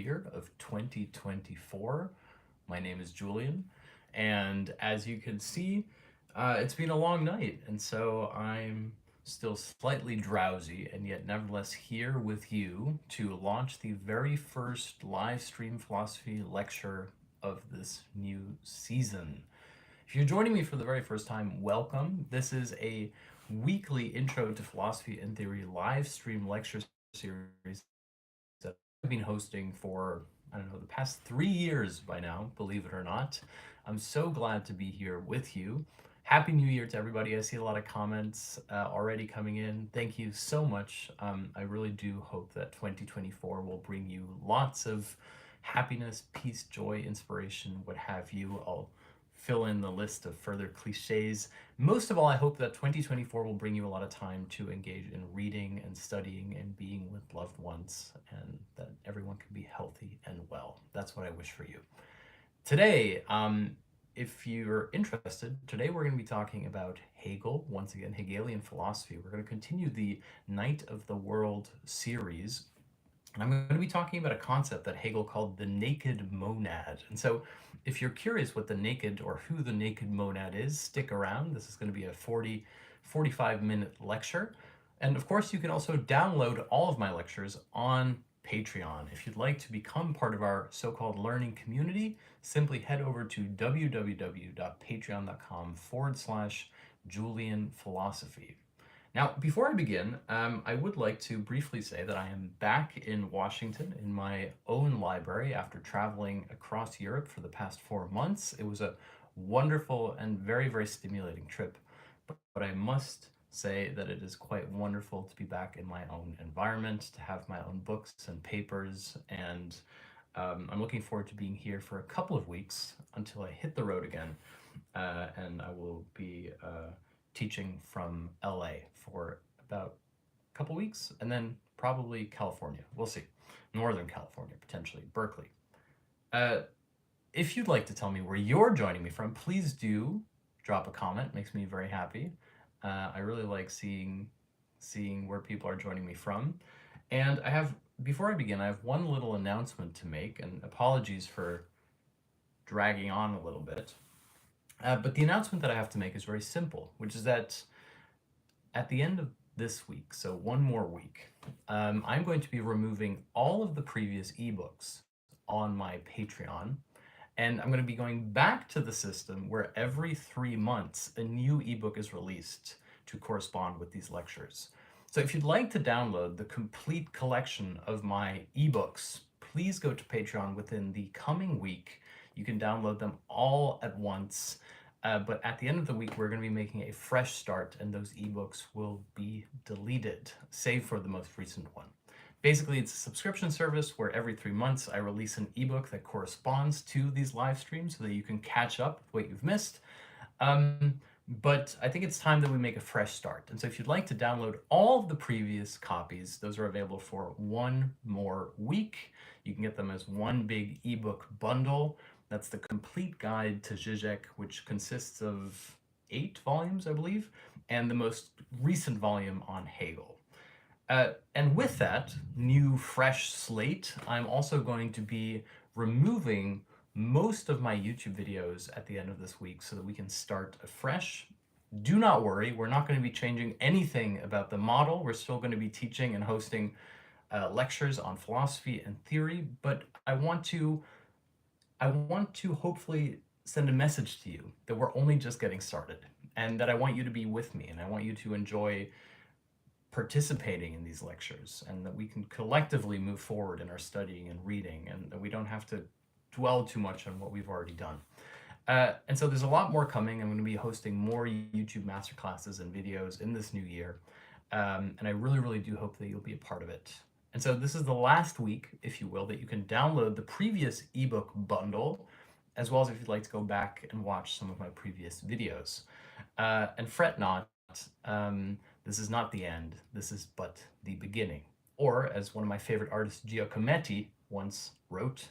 year of 2024. My name is Julian, and as you can see, it's been a long night, and so I'm still slightly drowsy, and yet nevertheless here with you to launch the very first live stream philosophy lecture of this new season. If you're joining me for the very first time, welcome. This is a weekly intro to philosophy and theory live stream lecture series that I've been hosting for, I don't know, the past 3 years by now, believe it or not. I'm so glad to be here with you. Happy New Year to everybody. I see a lot of comments already coming in. Thank you so much. I really do hope that 2024 will bring you lots of happiness, peace, joy, inspiration, what have you. I'll fill in the list of further cliches. Most of all, I hope that 2024 will bring you a lot of time to engage in reading and studying and being with loved ones, and that everyone can be healthy and well. That's what I wish for you. Today, if you're interested, today we're going to be talking about Hegel, once again, Hegelian philosophy. We're going to continue the Night of the World series. And I'm going to be talking about a concept that Hegel called the naked monad. And so if you're curious what the naked or who the naked monad is, stick around. This is going to be a 45-minute lecture. And of course, you can also download all of my lectures on Patreon. If you'd like to become part of our so-called learning community, simply head over to www.patreon.com/JulianPhilosophy. Now, before I begin, I would like to briefly say that I am back in Washington in my own library after traveling across Europe for the past 4 months. It was a wonderful and very, very stimulating trip, but I must say that it is quite wonderful to be back in my own environment, to have my own books and papers, and I'm looking forward to being here for a couple of weeks until I hit the road again, and I will be teaching from LA for about a couple weeks, and then probably California. We'll see. Northern California, potentially, Berkeley. If you'd like to tell me where you're joining me from, please do drop a comment. It makes me very happy. I really like seeing where people are joining me from. And before I begin, I have one little announcement to make, and apologies for dragging on a little bit. But the announcement that I have to make is very simple, which is that at the end of this week, so one more week, I'm going to be removing all of the previous ebooks on my Patreon, and I'm going to be going back to the system where every 3 months a new ebook is released to correspond with these lectures. So if you'd like to download the complete collection of my ebooks, please go to Patreon within the coming week. You can download them all at once, but at the end of the week, we're going to be making a fresh start, and those ebooks will be deleted, save for the most recent one. Basically, it's a subscription service where every 3 months I release an ebook that corresponds to these live streams so that you can catch up with what you've missed. But I think it's time that we make a fresh start. And so if you'd like to download all of the previous copies, those are available for 1 more week. You can get them as one big ebook bundle. That's the complete guide to Zizek, which consists of 8 volumes, I believe, and the most recent volume on Hegel. And with that new fresh slate, I'm also going to be removing most of my YouTube videos at the end of this week so that we can start afresh. Do not worry, we're not going to be changing anything about the model. We're still going to be teaching and hosting lectures on philosophy and theory, but I want to hopefully send a message to you that we're only just getting started, and that I want you to be with me, and I want you to enjoy participating in these lectures, and that we can collectively move forward in our studying and reading, and that we don't have to dwell too much on what we've already done. And so there's a lot more coming. I'm going to be hosting more YouTube masterclasses and videos in this new year, and I really, really do hope that you'll be a part of it. And so this is the last week, if you will, that you can download the previous ebook bundle, as well as if you'd like to go back and watch some of my previous videos. And fret not, this is not the end, this is but the beginning. Or, as one of my favorite artists, Giacometti, once wrote,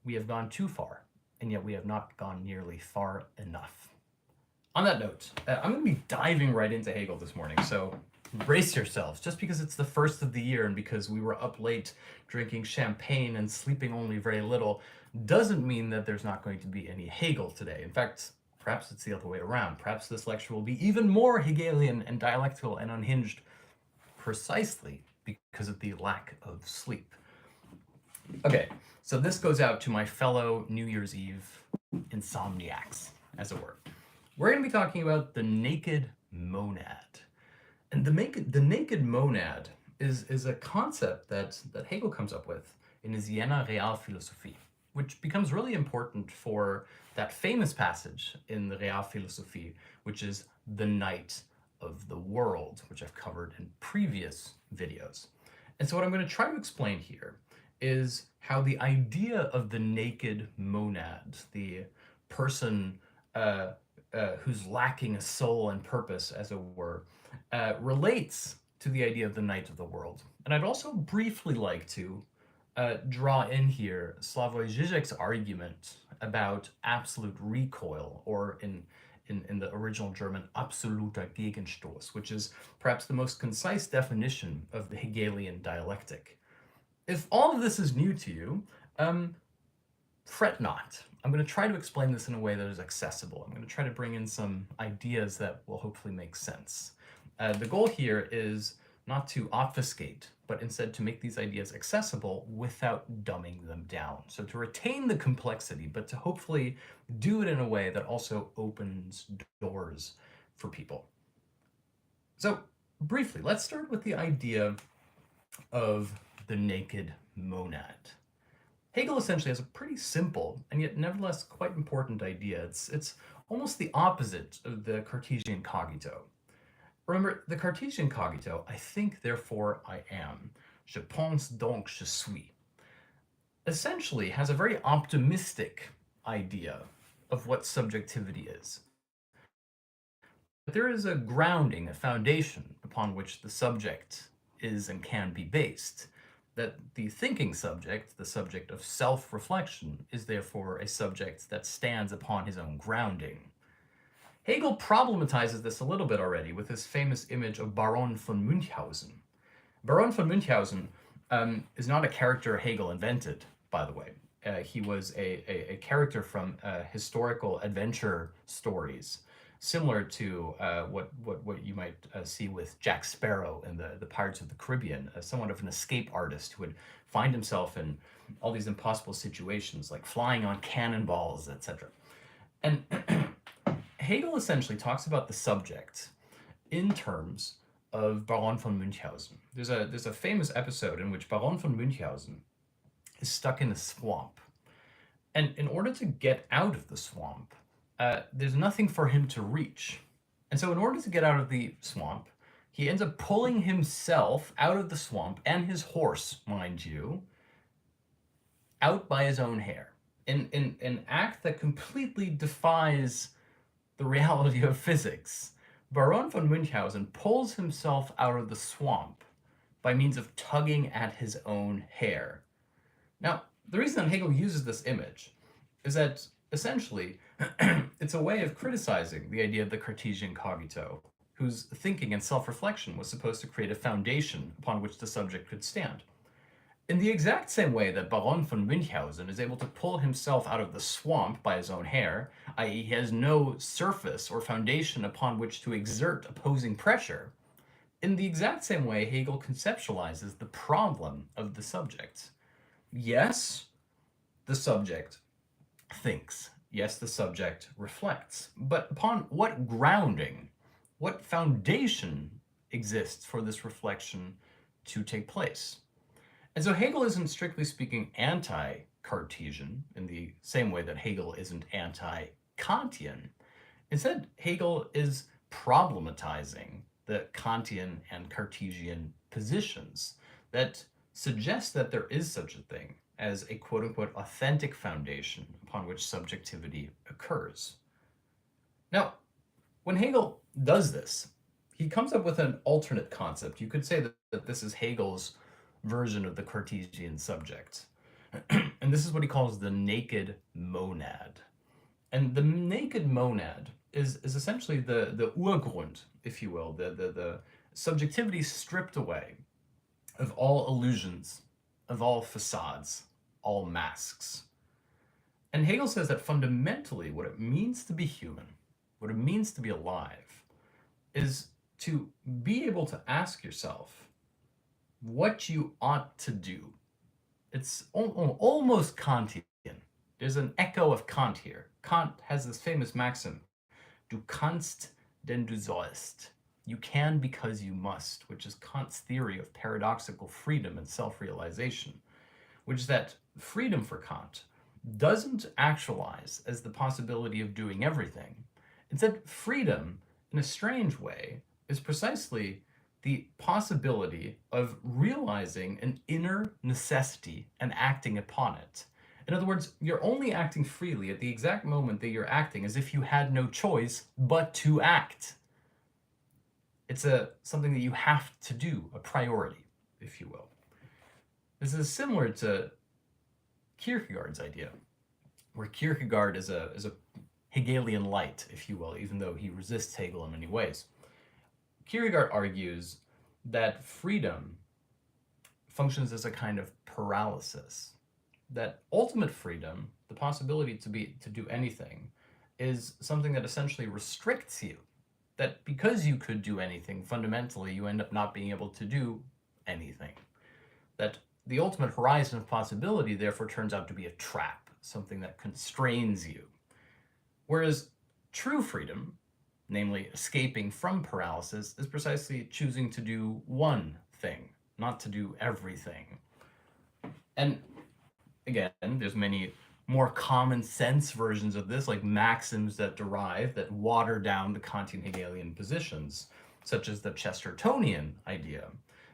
we have gone too far, and yet we have not gone nearly far enough. On that note, I'm going to be diving right into Hegel this morning, so brace yourselves. Just because it's the first of the year and because we were up late drinking champagne and sleeping only very little doesn't mean that there's not going to be any Hegel today. In fact, perhaps it's the other way around. Perhaps this lecture will be even more Hegelian and dialectical and unhinged precisely because of the lack of sleep. Okay, so this goes out to my fellow New Year's Eve insomniacs, as it were. We're going to be talking about the naked monad. And the naked monad is a concept that Hegel comes up with in his Jena Realphilosophie, which becomes really important for that famous passage in the Realphilosophie, which is the night of the world, which I've covered in previous videos. And so what I'm going to try to explain here is how the idea of the naked monad, the person who's lacking a soul and purpose, as it were, relates to the idea of the night of the world. And I'd also briefly like to draw in here Slavoj Žižek's argument about absolute recoil, or in the original German, absoluter Gegenstoß, which is perhaps the most concise definition of the Hegelian dialectic. If all of this is new to you, fret not. I'm going to try to explain this in a way that is accessible. I'm going to try to bring in some ideas that will hopefully make sense. The goal here is not to obfuscate, but instead to make these ideas accessible without dumbing them down. So to retain the complexity, but to hopefully do it in a way that also opens doors for people. So briefly, let's start with the idea of the naked monad. Hegel essentially has a pretty simple and yet nevertheless quite important idea. It's almost the opposite of the Cartesian cogito. Remember, the Cartesian cogito, I think, therefore I am. Je pense donc je suis. Essentially has a very optimistic idea of what subjectivity is. But there is a grounding, a foundation upon which the subject is and can be based. That the thinking subject, the subject of self-reflection, is therefore a subject that stands upon his own grounding. Hegel problematizes this a little bit already with his famous image of Baron von Munchausen. Baron von Munchausen is not a character Hegel invented, by the way. He was a character from historical adventure stories, similar to what you might see with Jack Sparrow in the Pirates of the Caribbean, somewhat of an escape artist who would find himself in all these impossible situations, like flying on cannonballs, etc. And Hegel essentially talks about the subject in terms of Baron von Munchausen. There's a famous episode in which Baron von Munchausen is stuck in a swamp. And in order to get out of the swamp, there's nothing for him to reach. And so in order to get out of the swamp, he ends up pulling himself out of the swamp, and his horse, mind you, out by his own hair. In an act that completely defies the reality of physics. Baron von Munchausen pulls himself out of the swamp by means of tugging at his own hair. Now, the reason that Hegel uses this image is that essentially it's a way of criticizing the idea of the Cartesian cogito, whose thinking and self-reflection was supposed to create a foundation upon which the subject could stand. In the exact same way that Baron von Munchausen is able to pull himself out of the swamp by his own hair, i.e. he has no surface or foundation upon which to exert opposing pressure, in the exact same way Hegel conceptualizes the problem of the subject. Yes, the subject thinks. Yes, the subject reflects. But upon what grounding, what foundation exists for this reflection to take place? And so Hegel isn't, strictly speaking, anti-Cartesian in the same way that Hegel isn't anti-Kantian. Instead, Hegel is problematizing the Kantian and Cartesian positions that suggest that there is such a thing as a quote-unquote authentic foundation upon which subjectivity occurs. Now, when Hegel does this, he comes up with an alternate concept. You could say that this is Hegel's version of the Cartesian subject. And this is what he calls the naked monad. And the naked monad is essentially the Urgrund, if you will, the subjectivity stripped away of all illusions, of all facades, all masks. And Hegel says that fundamentally what it means to be human, what it means to be alive, is to be able to ask yourself what you ought to do. It's almost Kantian. There's an echo of Kant here. Kant has this famous maxim, du kannst, denn du sollst. You can because you must, which is Kant's theory of paradoxical freedom and self-realization, which is that freedom for Kant doesn't actualize as the possibility of doing everything. Instead, freedom, in a strange way, is precisely the possibility of realizing an inner necessity and acting upon it. In other words, you're only acting freely at the exact moment that you're acting as if you had no choice but to act. It's something that you have to do, a priority, if you will. This is similar to Kierkegaard's idea, where Kierkegaard is a Hegelian light, if you will, even though he resists Hegel in many ways. Kierkegaard argues that freedom functions as a kind of paralysis, that ultimate freedom, the possibility to do anything, is something that essentially restricts you, that because you could do anything, fundamentally you end up not being able to do anything, that the ultimate horizon of possibility therefore turns out to be a trap, something that constrains you. Whereas true freedom, namely escaping from paralysis, is precisely choosing to do one thing, not to do everything. And again, there's many more common sense versions of this, like maxims that water down the Kantian Hegelian positions, such as the Chestertonian idea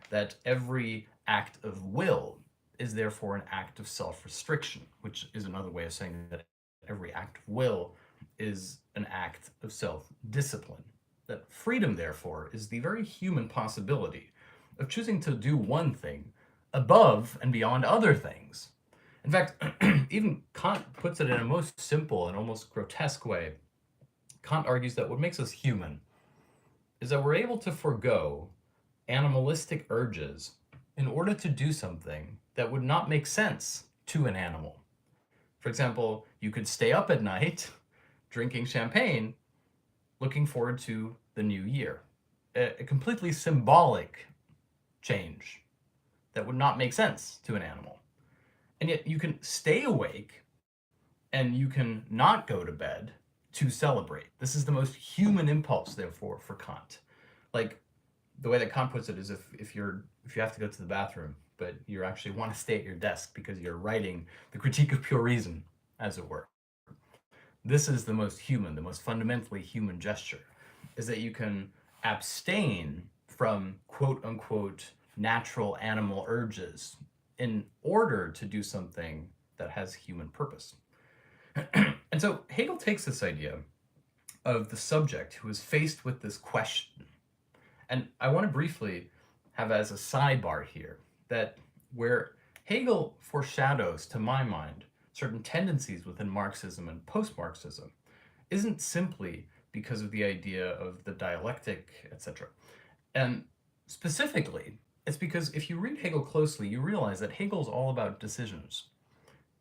that every act of will is therefore an act of self-restriction, which is another way of saying that every act of will is an act of self-discipline. That freedom, therefore, is the very human possibility of choosing to do one thing above and beyond other things. In fact, even Kant puts it in a most simple and almost grotesque way. Kant argues that what makes us human is that we're able to forego animalistic urges in order to do something that would not make sense to an animal. For example, you could stay up at night drinking champagne, looking forward to the new year. A completely symbolic change that would not make sense to an animal. And yet you can stay awake and you can not go to bed to celebrate. This is the most human impulse, therefore, for Kant. Like, the way that Kant puts it is if you have to go to the bathroom, but you actually want to stay at your desk because you're writing the Critique of Pure Reason, as it were. This is the most human, the most fundamentally human gesture, is that you can abstain from quote-unquote natural animal urges in order to do something that has human purpose. And so Hegel takes this idea of the subject who is faced with this question. And I want to briefly have as a sidebar here that where Hegel foreshadows, to my mind, certain tendencies within Marxism and post-Marxism isn't simply because of the idea of the dialectic, etc. And specifically, it's because if you read Hegel closely, you realize that Hegel's all about decisions.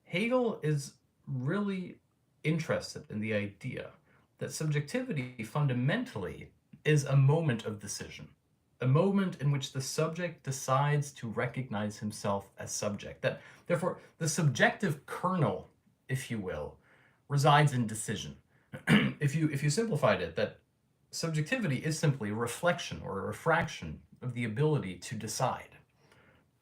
Hegel is really interested in the idea that subjectivity fundamentally is a moment of decision, a moment in which the subject decides to recognize himself as subject. That, therefore, the subjective kernel, if you will, resides in decision. If you simplified it, that subjectivity is simply a reflection or a refraction of the ability to decide.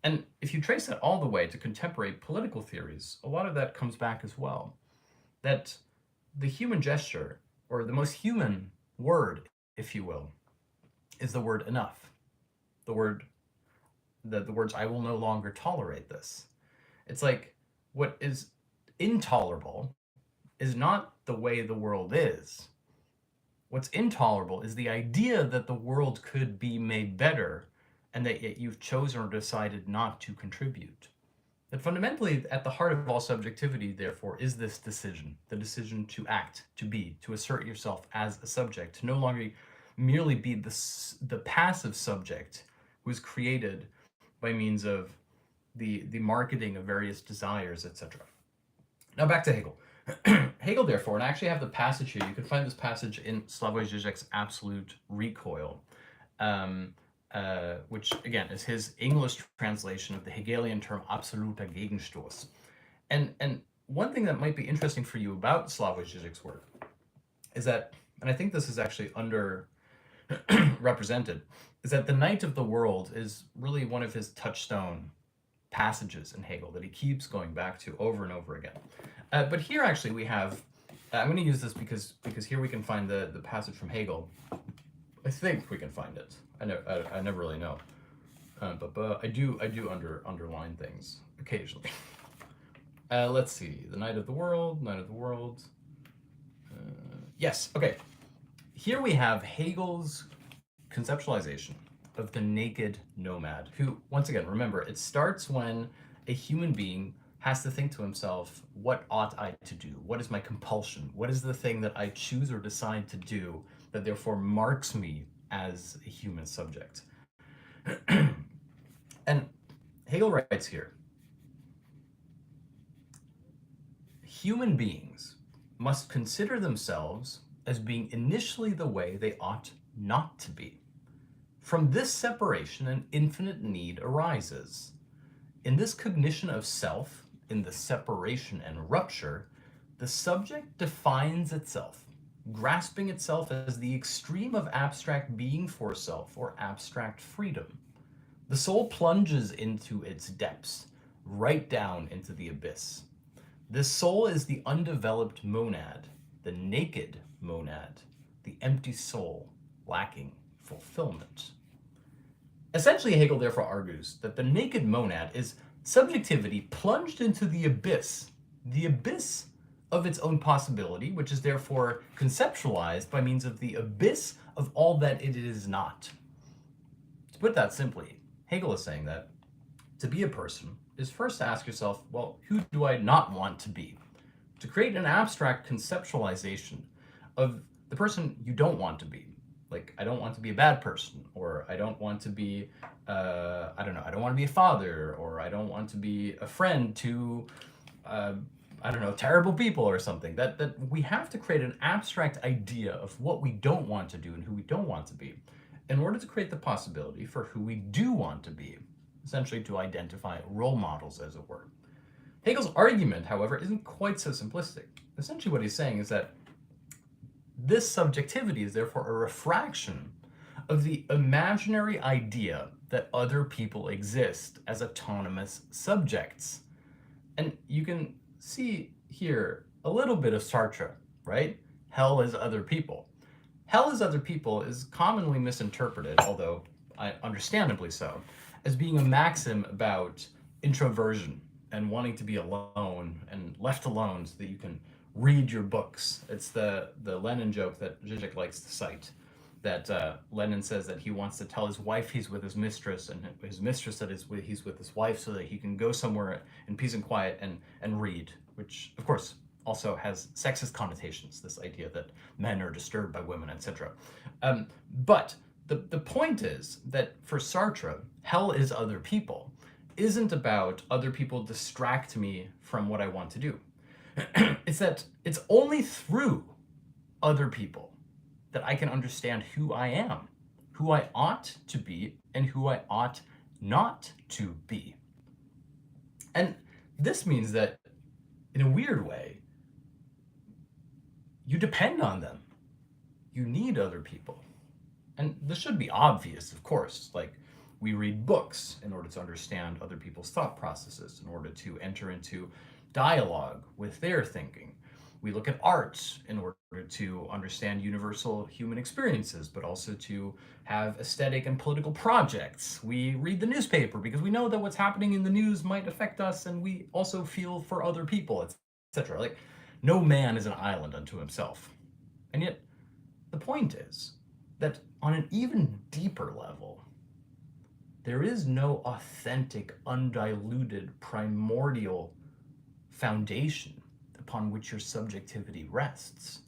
And if you trace that all the way to contemporary political theories, a lot of that comes back as well. That the human gesture, or the most human word, if you will, is the word enough. The words, I will no longer tolerate this. It's like what is intolerable is not the way the world is. What's intolerable is the idea that the world could be made better and that yet you've chosen or decided not to contribute. That fundamentally, at the heart of all subjectivity, therefore, is this decision, the decision to act, to be, to assert yourself as a subject, to no longer merely be the passive subject who is created by means of the marketing of various desires, etc. Now back to Hegel. Hegel, therefore, and I actually have the passage here. You can find this passage in Slavoj Žižek's Absolute Recoil, which again is his English translation of the Hegelian term absoluter Gegenstoß. And one thing that might be interesting for you about Slavoj Žižek's work is that, and I think this is actually represented, is that the Night of the World is really one of his touchstone passages in Hegel that he keeps going back to over and over again. But here actually we have, I'm going to use this because here we can find the passage from Hegel. I think we can find it. I never really know, but I do underline things occasionally. Let's see, the Night of the World. Yes, okay. Here we have Hegel's conceptualization of the naked nomad, who, once again, remember, it starts when a human being has to think to himself, what ought I to do? What is my compulsion? What is the thing that I choose or decide to do that therefore marks me as a human subject? And Hegel writes here, human beings must consider themselves as being initially the way they ought not to be. From this separation, an infinite need arises. In this cognition of self, in the separation and rupture, the subject defines itself, grasping itself as the extreme of abstract being for self or abstract freedom. The soul plunges into its depths, right down into the abyss. This soul is the undeveloped monad, the naked monad, the empty soul, lacking fulfillment. Essentially, Hegel therefore argues that the naked monad is subjectivity plunged into the abyss of its own possibility, which is therefore conceptualized by means of the abyss of all that it is not. To put that simply, Hegel is saying that to be a person is first to ask yourself, well, who do I not want to be? To create an abstract conceptualization of the person you don't want to be. Like, I don't want to be a bad person, or I don't want to be, I don't want to be a father, or I don't want to be a friend to, terrible people or something. That we have to create an abstract idea of what we don't want to do and who we don't want to be in order to create the possibility for who we do want to be, essentially to identify role models, as it were. Hegel's argument, however, isn't quite so simplistic. Essentially what he's saying is that this subjectivity is therefore a refraction of the imaginary idea that other people exist as autonomous subjects. And you can see here a little bit of Sartre, right? Hell is other people. Hell is other people is commonly misinterpreted, although understandably so, as being a maxim about introversion and wanting to be alone and left alone so that you can read your books. It's the Lenin joke that Zizek likes to cite, that Lenin says that he wants to tell his wife he's with his mistress, and his mistress that he's with his wife, so that he can go somewhere in peace and quiet and read, which of course also has sexist connotations, this idea that men are disturbed by women, etc. But the point is that for Sartre, hell is other people isn't about other people distract me from what I want to do. It's that it's only through other people that I can understand who I am, who I ought to be, and who I ought not to be. And this means that, in a weird way, you depend on them. You need other people. And this should be obvious, of course. Like, we read books in order to understand other people's thought processes, in order to enter into dialogue with their thinking. We look at art in order to understand universal human experiences, but also to have aesthetic and political projects. We read the newspaper because we know that what's happening in the news might affect us, and we also feel for other people, etc. Like, no man is an island unto himself. And yet, the point is that on an even deeper level, there is no authentic, undiluted, primordial foundation upon which your subjectivity rests.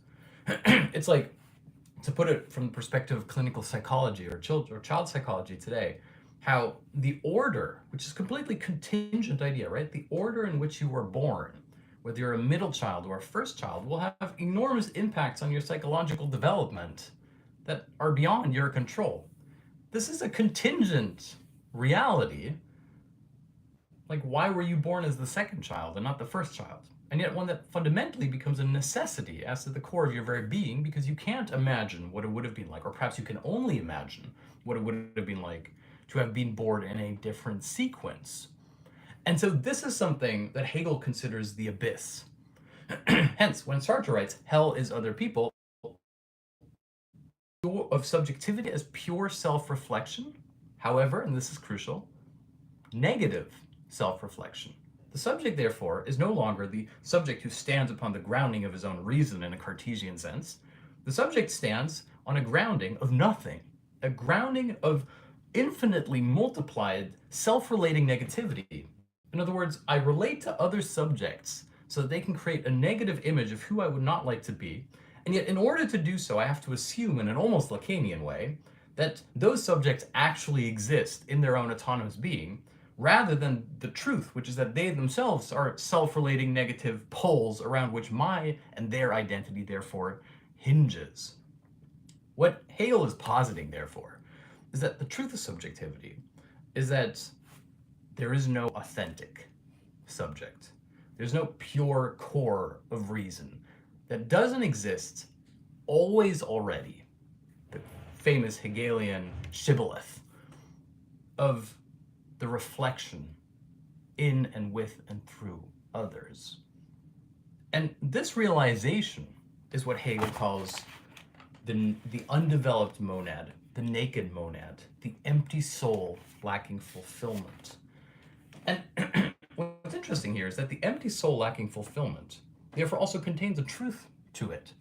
It's like to put it from the perspective of clinical psychology or child psychology today, how the order, which is a completely contingent idea, right? The order in which you were born, whether you're a middle child or a first child, will have enormous impacts on your psychological development that are beyond your control. This is a contingent reality. Like, why were you born as the second child and not the first child? And yet one that fundamentally becomes a necessity as to the core of your very being, because you can't imagine what it would have been like, or perhaps you can only imagine what it would have been like to have been born in a different sequence. And so this is something that Hegel considers the abyss. Hence, when Sartre writes, hell is other people, of subjectivity as pure self-reflection, however, and this is crucial, negative self-reflection. The subject, therefore, is no longer the subject who stands upon the grounding of his own reason in a Cartesian sense. The subject stands on a grounding of nothing, a grounding of infinitely multiplied self-relating negativity. In other words, I relate to other subjects so that they can create a negative image of who I would not like to be, and yet in order to do so, I have to assume in an almost Lacanian way that those subjects actually exist in their own autonomous being, rather than the truth, which is that they themselves are self-relating negative poles around which my and their identity, therefore, hinges. What Hegel is positing, therefore, is that the truth of subjectivity is that there is no authentic subject. There's no pure core of reason that doesn't exist always already. The famous Hegelian shibboleth of the reflection in and with and through others. And this realization is what Hegel calls the undeveloped monad, the naked monad, the empty soul lacking fulfillment. And what's interesting here is that the empty soul lacking fulfillment therefore also contains a truth to it.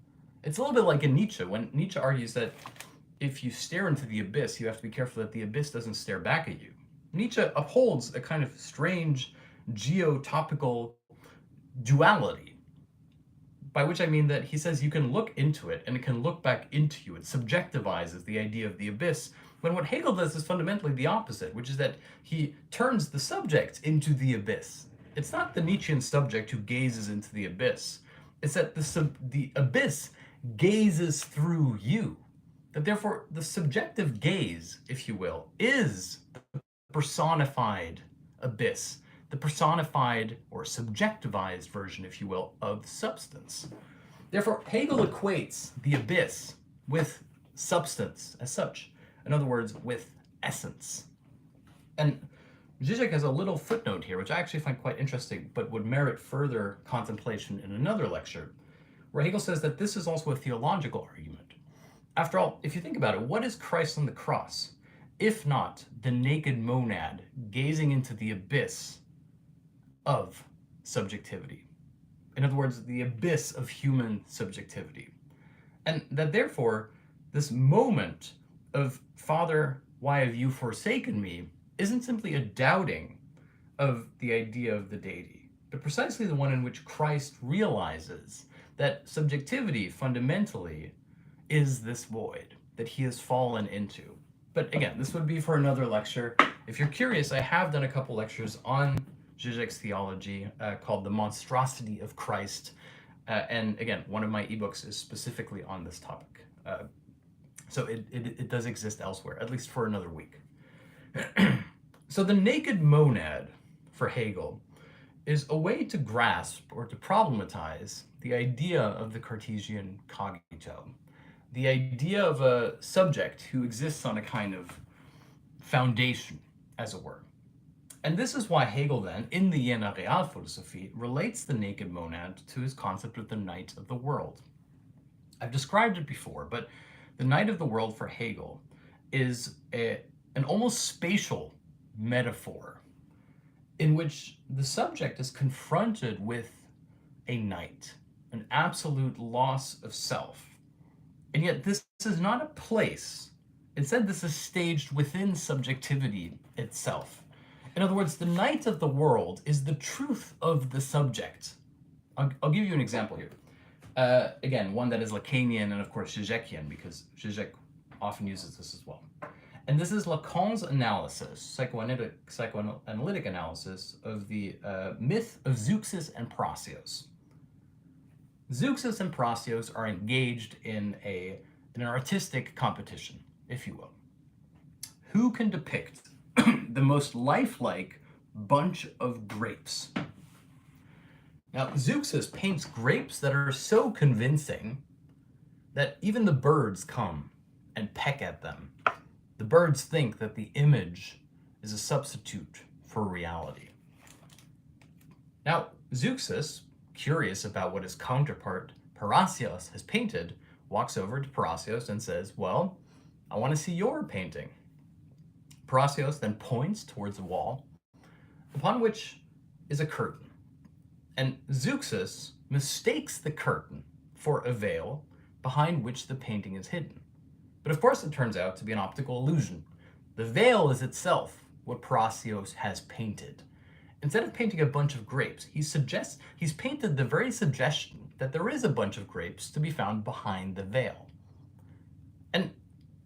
It's a little bit like in Nietzsche, when Nietzsche argues that if you stare into the abyss, you have to be careful that the abyss doesn't stare back at you. Nietzsche upholds a kind of strange geotopical duality, by which I mean that he says you can look into it and it can look back into you. It subjectivizes the idea of the abyss, when what Hegel does is fundamentally the opposite, which is that he turns the subject into the abyss. It's not the Nietzschean subject who gazes into the abyss. It's that the abyss gazes through you. That therefore the subjective gaze, if you will, is the personified abyss, the personified or subjectivized version, if you will, of substance. Therefore, Hegel equates the abyss with substance as such. In other words, with essence. And Zizek has a little footnote here, which I actually find quite interesting, but would merit further contemplation in another lecture, where Hegel says that this is also a theological argument. After all, if you think about it, what is Christ on the cross, if not the naked monad gazing into the abyss of subjectivity? In other words, the abyss of human subjectivity. And that therefore, this moment of, Father, why have you forsaken me, isn't simply a doubting of the idea of the deity, but precisely the one in which Christ realizes that subjectivity fundamentally is this void that he has fallen into. But again, this would be for another lecture. If you're curious, I have done a couple lectures on Zizek's theology called The Monstrosity of Christ. And again, one of my ebooks is specifically on this topic. So it does exist elsewhere, at least for another week. So the naked monad for Hegel is a way to grasp or to problematize the idea of the Cartesian cogito, the idea of a subject who exists on a kind of foundation, as it were. And this is why Hegel then, in the Jena Realphilosophie, relates the naked monad to his concept of the night of the world. I've described it before, but the night of the world for Hegel is an almost spatial metaphor in which the subject is confronted with a night, an absolute loss of self. And yet this is not a place. Instead, this is staged within subjectivity itself. In other words, the night of the world is the truth of the subject. I'll give you an example here. Again, one that is Lacanian and of course Zizekian, because Zizek often uses this as well. And this is Lacan's analysis, psychoanalytic analysis of the myth of Zeuxis and Prasios. Zeuxis and Prasios are engaged in an artistic competition, if you will. Who can depict the most lifelike bunch of grapes? Now, Zeuxis paints grapes that are so convincing that even the birds come and peck at them. The birds think that the image is a substitute for reality. Now, Zeuxis, curious about what his counterpart Parasios has painted, walks over to Parasios and says, well, I want to see your painting. Parasios then points towards a wall, upon which is a curtain. And Zeuxis mistakes the curtain for a veil behind which the painting is hidden. But of course it turns out to be an optical illusion. The veil is itself what Parasios has painted. Instead of painting a bunch of grapes, he's painted the very suggestion that there is a bunch of grapes to be found behind the veil. And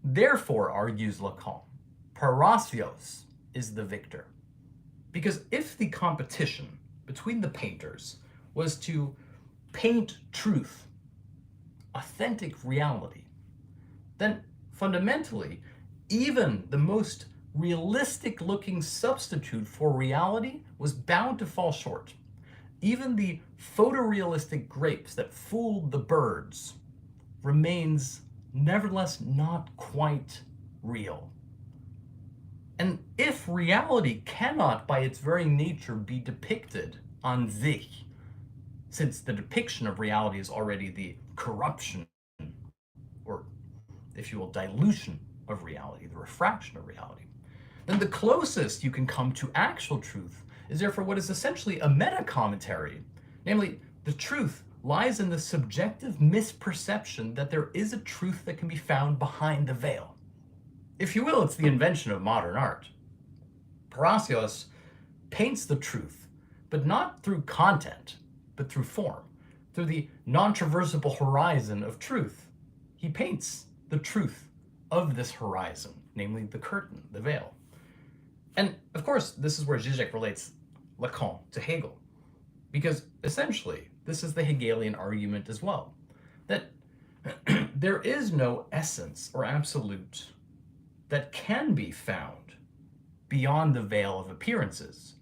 therefore, argues Lacan, Parasios is the victor. Because if the competition between the painters was to paint truth, authentic reality, then fundamentally, even the most realistic looking substitute for reality was bound to fall short. Even the photorealistic grapes that fooled the birds remains nevertheless not quite real. And if reality cannot by its very nature be depicted an sich, since the depiction of reality is already the corruption, or if you will, dilution of reality, the refraction of reality, then the closest you can come to actual truth is therefore what is essentially a meta-commentary. Namely, the truth lies in the subjective misperception that there is a truth that can be found behind the veil. If you will, it's the invention of modern art. Parasios paints the truth, but not through content, but through form, through the non-traversable horizon of truth. He paints the truth of this horizon, namely the curtain, the veil. And of course, this is where Zizek relates Lacan to Hegel, because essentially, this is the Hegelian argument as well, that there is no essence or absolute that can be found beyond the veil of appearances.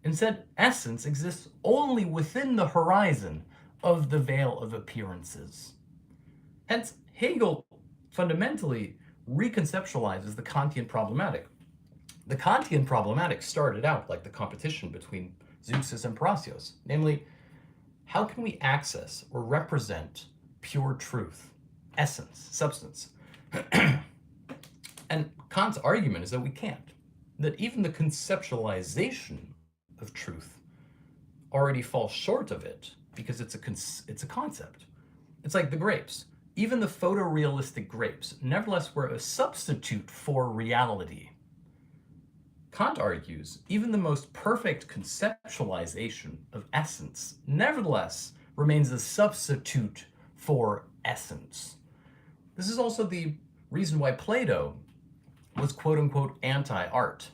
Instead, essence exists only within the horizon of the veil of appearances. Hence, Hegel fundamentally reconceptualizes the Kantian problematic. The Kantian problematic started out like the competition between Zeuxis and Parasios, namely, how can we access or represent pure truth, essence, substance? And Kant's argument is that we can't, that even the conceptualization of truth already falls short of it because it's a concept. It's like the grapes. Even the photorealistic grapes nevertheless were a substitute for reality. Kant argues even the most perfect conceptualization of essence nevertheless remains a substitute for essence. This is also the reason why Plato was quote-unquote anti-art.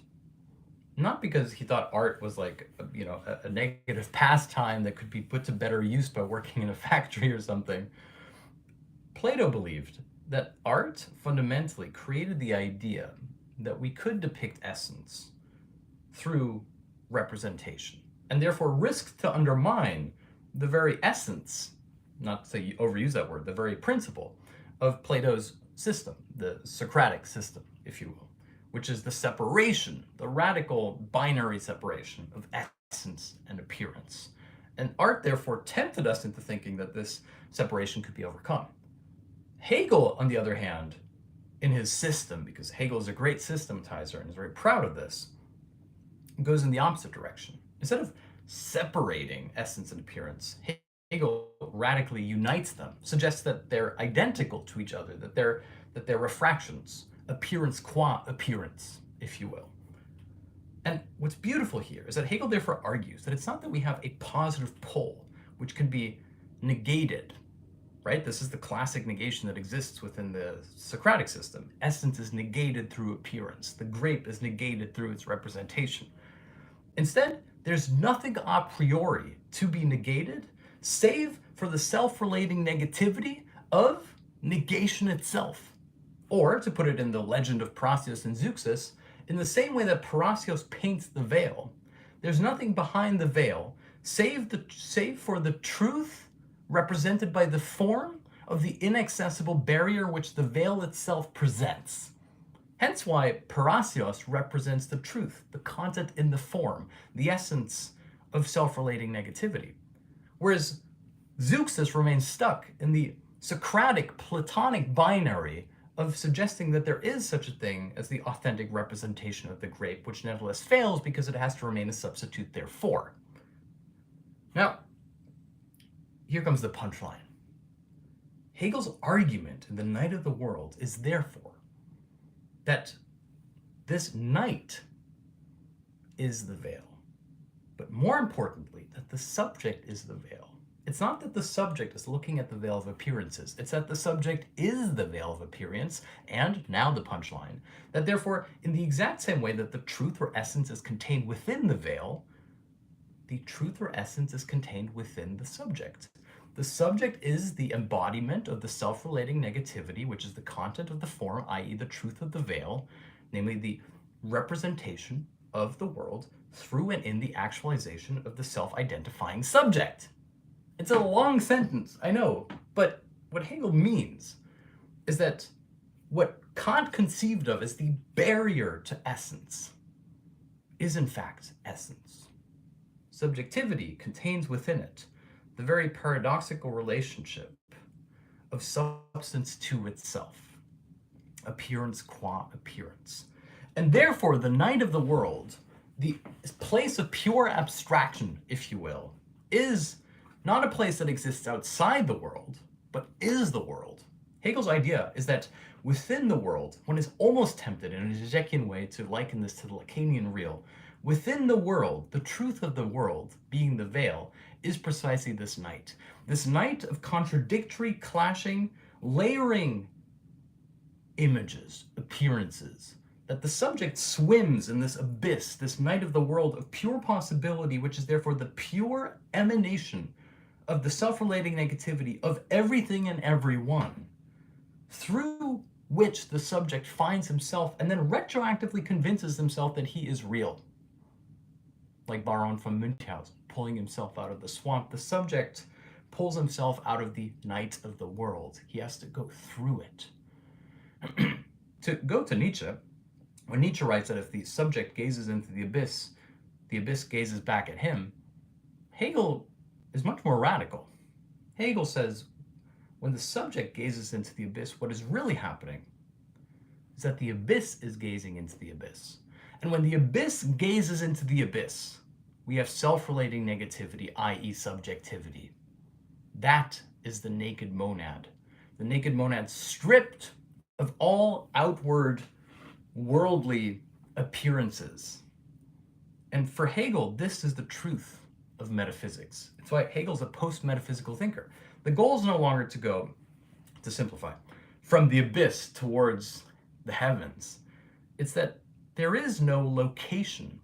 Not because he thought art was like, a negative pastime that could be put to better use by working in a factory or something. Plato believed that art fundamentally created the idea that we could depict essence through representation, and therefore risked to undermine the very essence, not to overuse that word, the very principle of Plato's system, the Socratic system, if you will, which is the separation, the radical binary separation of essence and appearance. And art therefore tempted us into thinking that this separation could be overcome. Hegel, on the other hand, in his system, because Hegel is a great systematizer and is very proud of this, goes in the opposite direction. Instead of separating essence and appearance, Hegel radically unites them, suggests that they're identical to each other, that they're refractions, appearance qua appearance, if you will. And what's beautiful here is that Hegel therefore argues that it's not that we have a positive pole which can be negated right? This is the classic negation that exists within the Socratic system. Essence is negated through appearance. The grape is negated through its representation. Instead, there's nothing a priori to be negated save for the self-relating negativity of negation itself. Or, to put it in the legend of Parrhasius and Zeuxis, in the same way that Parrhasius paints the veil, there's nothing behind the veil save for the truth represented by the form of the inaccessible barrier which the veil itself presents. Hence why Parrhasius represents the truth, the content in the form, the essence of self-relating negativity. Whereas Zeuxis remains stuck in the Socratic Platonic binary of suggesting that there is such a thing as the authentic representation of the grape, which nevertheless fails because it has to remain a substitute therefore. Now, here comes the punchline. Hegel's argument in The Night of the World is therefore that this night is the veil, but more importantly, that the subject is the veil. It's not that the subject is looking at the veil of appearances, it's that the subject is the veil of appearance, and now the punchline, that therefore, in the exact same way that the truth or essence is contained within the veil, the truth or essence is contained within the subject. The subject is the embodiment of the self-relating negativity, which is the content of the form, i.e. the truth of the veil, namely the representation of the world through and in the actualization of the self-identifying subject. It's a long sentence, I know, but what Hegel means is that what Kant conceived of as the barrier to essence is in fact essence. Subjectivity contains within it the very paradoxical relationship of substance to itself, appearance qua appearance. And therefore, the night of the world, the place of pure abstraction, if you will, is not a place that exists outside the world, but is the world. Hegel's idea is that within the world, one is almost tempted in a Zizekian way to liken this to the Lacanian real. Within the world, the truth of the world, being the veil, is precisely this night of contradictory, clashing, layering images, appearances, that the subject swims in this abyss, this night of the world of pure possibility, which is therefore the pure emanation of the self-relating negativity of everything and everyone, through which the subject finds himself and then retroactively convinces himself that he is real. Like Baron von Munchausen, pulling himself out of the swamp. The subject pulls himself out of the night of the world. He has to go through it. To go to Nietzsche, when Nietzsche writes that if the subject gazes into the abyss gazes back at him, Hegel is much more radical. Hegel says, when the subject gazes into the abyss, what is really happening is that the abyss is gazing into the abyss. And when the abyss gazes into the abyss, we have self-relating negativity, i.e. subjectivity. That is the naked monad. The naked monad stripped of all outward worldly appearances. And for Hegel, this is the truth of metaphysics. It's why Hegel's a post-metaphysical thinker. The goal is no longer to go, to simplify, from the abyss towards the heavens. It's that there is no location,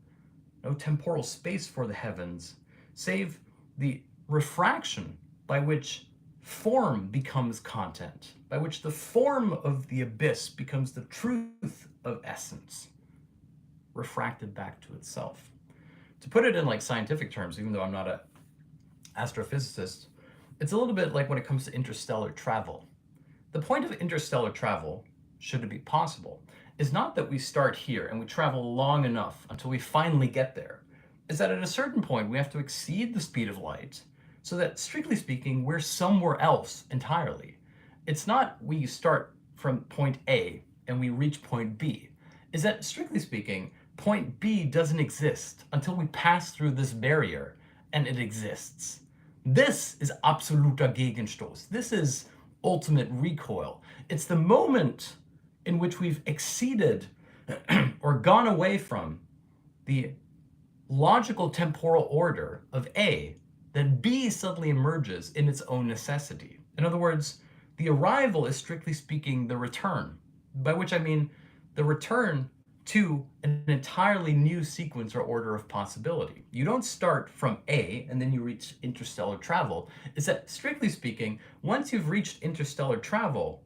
no temporal space for the heavens, save the refraction by which form becomes content, by which the form of the abyss becomes the truth of essence, refracted back to itself. To put it in like scientific terms, even though I'm not an astrophysicist, it's a little bit like when it comes to interstellar travel. The point of interstellar travel, should it be possible, is not that we start here and we travel long enough until we finally get there. Is that at a certain point we have to exceed the speed of light so that, strictly speaking, we're somewhere else entirely. It's not we start from point A and we reach point B. Is that, strictly speaking, point B doesn't exist until we pass through this barrier and it exists. This is absoluter Gegenstoß. This is ultimate recoil. It's the moment in which we've exceeded or gone away from the logical temporal order of A, then B suddenly emerges in its own necessity. In other words, the arrival is strictly speaking the return, by which I mean the return to an entirely new sequence or order of possibility. You don't start from A and then you reach interstellar travel. It's that, strictly speaking, once you've reached interstellar travel,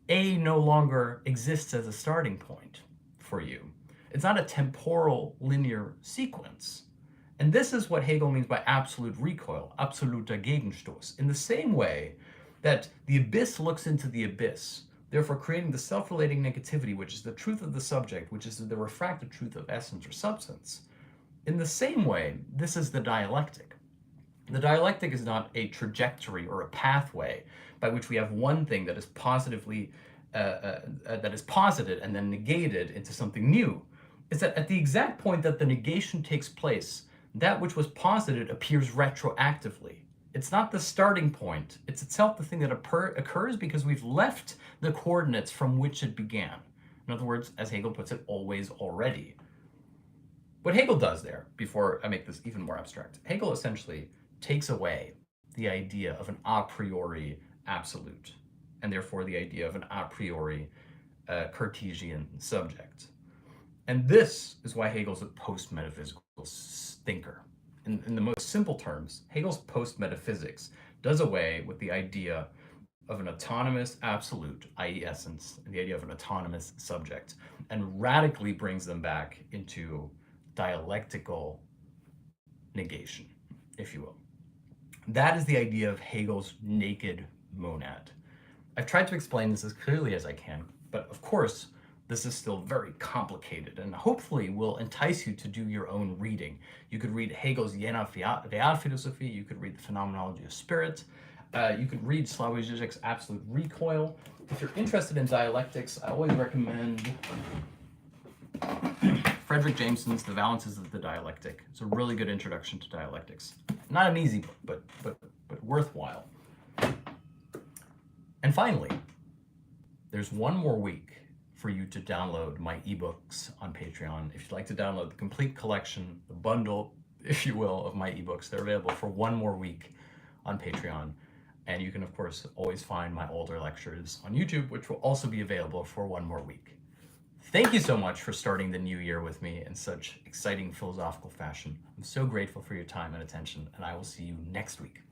A no longer exists as a starting point for you. It's not a temporal linear sequence. And this is what Hegel means by absolute recoil, absoluter Gegenstoß. In the same way that the abyss looks into the abyss, therefore creating the self-relating negativity, which is the truth of the subject, which is the refracted truth of essence or substance. In the same way, this is the dialectic. The dialectic is not a trajectory or a pathway by which we have one thing that is positively that is posited and then negated into something new. It's that at the exact point that the negation takes place, that which was posited appears retroactively. It's not the starting point. It's itself the thing that occurs because we've left the coordinates from which it began. In other words, as Hegel puts it, always already. What Hegel does there, before I make this even more abstract, Hegel essentially takes away the idea of an a priori absolute, and therefore the idea of an a priori Cartesian subject. And this is why Hegel's a post-metaphysical thinker. In the most simple terms, Hegel's post-metaphysics does away with the idea of an autonomous absolute, i.e. essence, and the idea of an autonomous subject, and radically brings them back into dialectical negation, if you will. That is the idea of Hegel's naked monad. I've tried to explain this as clearly as I can, but of course, this is still very complicated and hopefully will entice you to do your own reading. You could read Hegel's Jena Realphilosophie, you could read the Phenomenology of Spirit, you could read Slavoj Žižek's Absolute Recoil. If you're interested in dialectics, I always recommend Frederick Jameson's The Valences of the Dialectic. It's a really good introduction to dialectics. Not an easy book, but worthwhile. And finally, there's one more week for you to download my ebooks on Patreon. If you'd like to download the complete collection, the bundle, if you will, of my ebooks, they're available for one more week on Patreon. And you can, of course, always find my older lectures on YouTube, which will also be available for one more week. Thank you so much for starting the new year with me in such exciting philosophical fashion. I'm so grateful for your time and attention, and I will see you next week.